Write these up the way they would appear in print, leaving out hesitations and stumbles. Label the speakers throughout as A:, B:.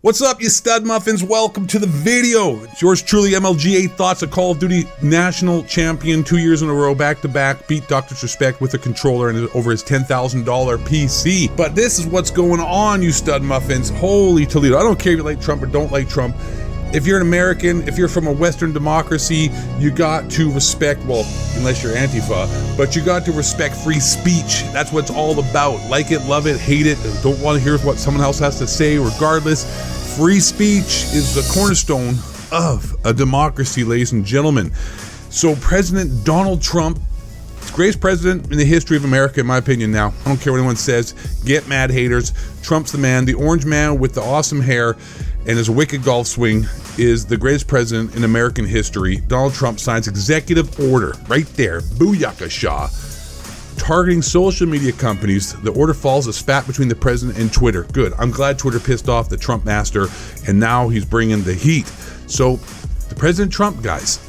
A: What's up, you stud muffins? Welcome to the video. It's yours truly, MLGA Thoughts, a Call of Duty national champion 2 years in a row, back-to-back, beat Dr. Disrespect with a controller and over his $10,000 PC. But this is what's going on, you stud muffins. Holy Toledo. I don't care if you like Trump or don't like Trump. If you're an American, if you're from a Western democracy, you got to respect, well, unless you're Antifa, but you got to respect free speech. That's what it's all about. Like it, love it, hate it, don't want to hear what someone else has to say. Regardless, free speech is the cornerstone of a democracy, ladies and gentlemen. So President Donald Trump, greatest president in the history of America, in my opinion now. I don't care what anyone says. Get mad, haters. Trump's the man. The orange man with the awesome hair and his wicked golf swing is the greatest president in American history. Donald Trump signs executive order right there, booyakasha, targeting social media companies. The order falls a spat between the president and Twitter. Good. I'm glad Twitter pissed off the Trump master, and now he's bringing the heat. So the President Trump guys,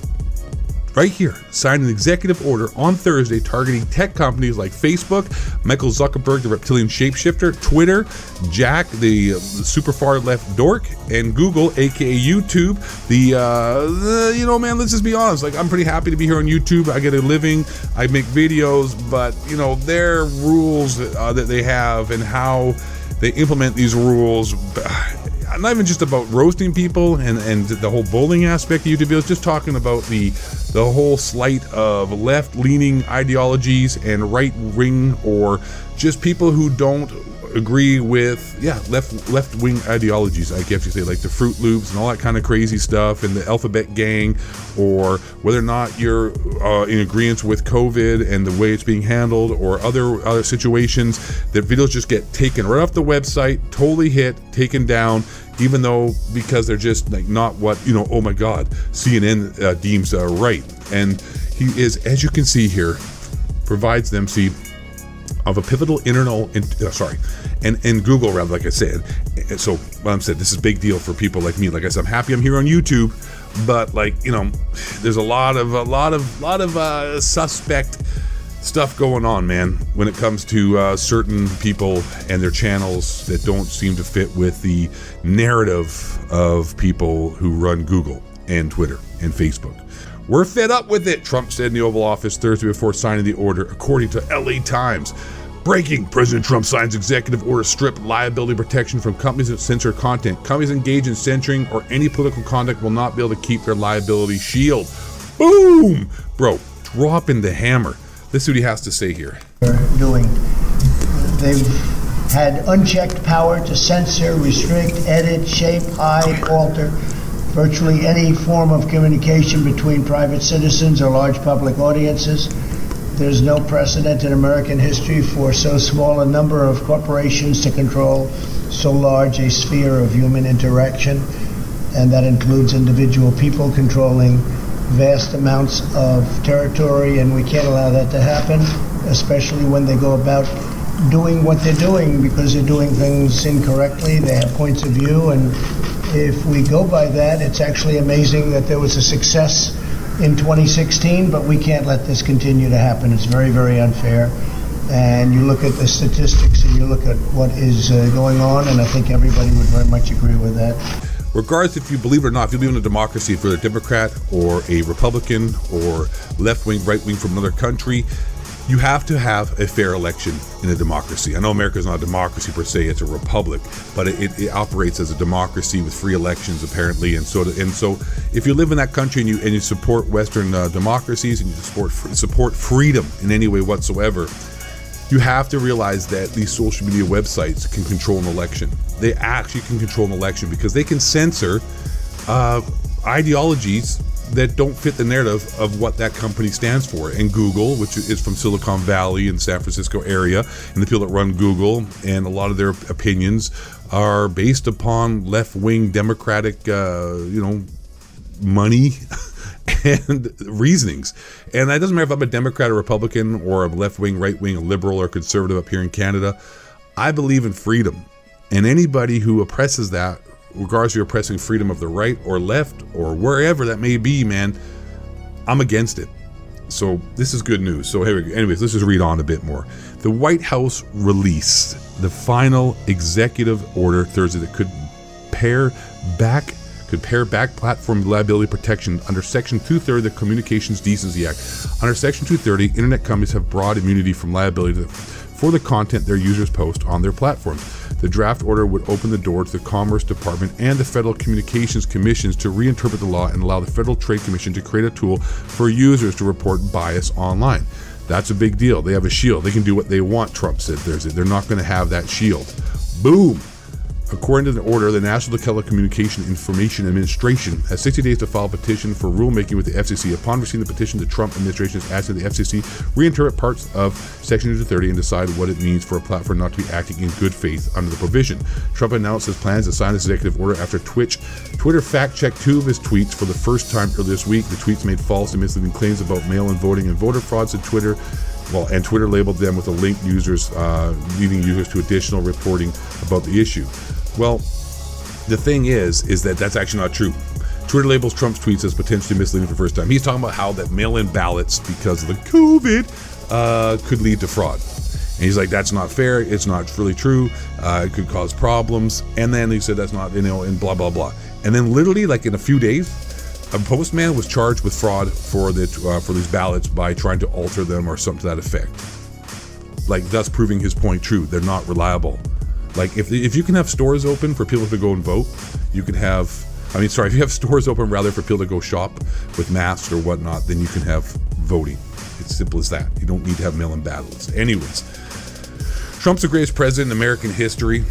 A: right here, signed an executive order on Thursday targeting tech companies like Facebook, Michael Zuckerberg, the reptilian shapeshifter, Twitter, Jack, the super far left dork, and Google, aka YouTube. You know, man, let's just be honest. Like, I'm pretty happy to be here on YouTube. I get a living, I make videos, but you know, their rules that they have and how they implement these rules. I'm not even just about roasting people and the whole bullying aspect of YouTube videos, just talking about the whole slight of left-leaning ideologies and right-wing, or just people who don't agree with, left-wing ideologies, I guess you say, like the Fruit Loops and all that kind of crazy stuff, and the Alphabet Gang, or whether or not you're in agreement with COVID and the way it's being handled, or other situations. That videos just get taken right off the website, totally taken down, even though, because they're just like not what, you know, oh my God, CNN deems right. And he is, as you can see here, provides them, of a pivotal and Google, rather, like I said. So what I'm saying, this is a big deal for people like me. Like I said, I'm happy I'm here on YouTube, but like, you know, there's a lot of suspect stuff going on, man, when it comes to certain people and their channels that don't seem to fit with the narrative of people who run Google and Twitter and Facebook. We're fed up with it, Trump said in the Oval Office Thursday before signing the order, according to LA Times. Breaking, President Trump signs executive order strip liability protection from companies that censor content. Companies engaged in censoring or any political conduct will not be able to keep their liability shield. Boom! Bro, dropping the hammer. Let's see what he has to say here.
B: They've had unchecked power to censor, restrict, edit, shape, hide, alter virtually any form of communication between private citizens or large public audiences. There's no precedent in American history for so small a number of corporations to control so large a sphere of human interaction, and that includes individual people controlling vast amounts of territory, and we can't allow that to happen, especially when they go about doing what they're doing, because they're doing things incorrectly. They have points of view, and if we go by that, it's actually amazing that there was a success in 2016, but we can't let this continue to happen. It's very, very unfair. And you look at the statistics and you look at what is going on, and I think everybody would very much agree with that.
A: Regardless if you believe it or not, if you believe in a democracy, if you're a Democrat or a Republican or left-wing, right-wing from another country, you have to have a fair election in a democracy. I know America is not a democracy per se, it's a republic, but it operates as a democracy with free elections apparently. And so if you live in that country and you support Western democracies and you support freedom in any way whatsoever, you have to realize that these social media websites can control an election. They actually can control an election because they can censor ideologies that don't fit the narrative of what that company stands for. And Google, which is from Silicon Valley and San Francisco area, and the people that run Google, and a lot of their opinions are based upon left-wing Democratic, money and reasonings. And that doesn't matter if I'm a Democrat or Republican or a left-wing, right-wing, a liberal or conservative up here in Canada. I believe in freedom. And anybody who oppresses that, regardless if you're oppressing freedom of the right or left or wherever that may be, man, I'm against it. So this is good news. So anyways, let's just read on a bit more. The White House released the final executive order Thursday that could pare back platform liability protection under Section 230 of the Communications Decency Act. Under Section 230, internet companies have broad immunity from liability for the content their users post on their platforms. The draft order would open the door to the Commerce Department and the Federal Communications Commissions to reinterpret the law and allow the Federal Trade Commission to create a tool for users to report bias online. That's a big deal. They have a shield. They can do what they want, Trump said. They're not going to have that shield. Boom. According to the order, the National Telecommunication Information Administration has 60 days to file a petition for rulemaking with the FCC. Upon receiving the petition, the Trump administration is asking the FCC reinterpret parts of Section 230 and decide what it means for a platform not to be acting in good faith under the provision. Trump announced his plans to sign this executive order after Twitter fact-checked 2 of his tweets for the first time earlier this week. The tweets made false and misleading claims about mail-in voting and voter frauds at Twitter. And Twitter labeled them with a link leading users to additional reporting about the issue. Well, the thing is that that's actually not true. Twitter labels Trump's tweets as potentially misleading for the first time. He's talking about how that mail-in ballots, because of the COVID, could lead to fraud. And he's like, that's not fair. It's not really true. It could cause problems. And then he said that's not, and blah, blah, blah. And then literally, like in a few days, a postman was charged with fraud for these ballots by trying to alter them or something to that effect. Like, thus proving his point true. They're not reliable. Like, if you can have stores open for people to go and vote, you can have, if you have stores open rather for people to go shop with masks or whatnot, then you can have voting. It's simple as that. You don't need to have mail-in ballots. Anyways, Trump's the greatest president in American history.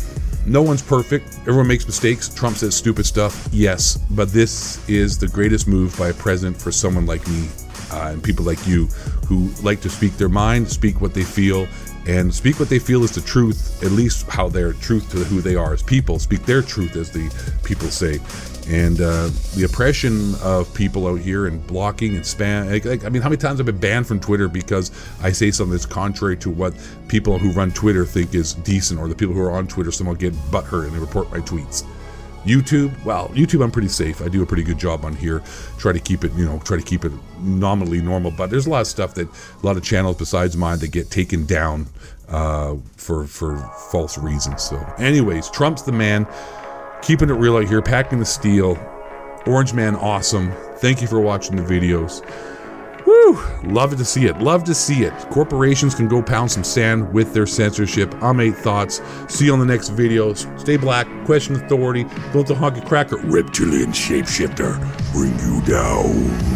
A: No one's perfect. Everyone makes mistakes. Trump says stupid stuff. Yes, but this is the greatest move by a president for someone like me and people like you who like to speak their mind, speak what they feel, and speak what they feel is the truth, at least how their truth to who they are as people, speak their truth as the people say. And the oppression of people out here and blocking and spam, how many times I've been banned from Twitter because I say something that's contrary to what people who run Twitter think is decent, or the people who are on Twitter somehow get butthurt and they report my tweets. YouTube, I'm pretty safe. I do a pretty good job on here. Try to keep it nominally normal. But there's a lot of stuff that a lot of channels besides mine that get taken down for false reasons. So, anyways, Trump's the man. Keeping it real out here, packing the steel. Orange Man, awesome. Thank you for watching the videos. Woo! Love to see it. Love to see it. Corporations can go pound some sand with their censorship. I'm 8 Thoughts. See you on the next videos. Stay black. Question authority. Don't the honky cracker. Reptilian shapeshifter. Bring you down.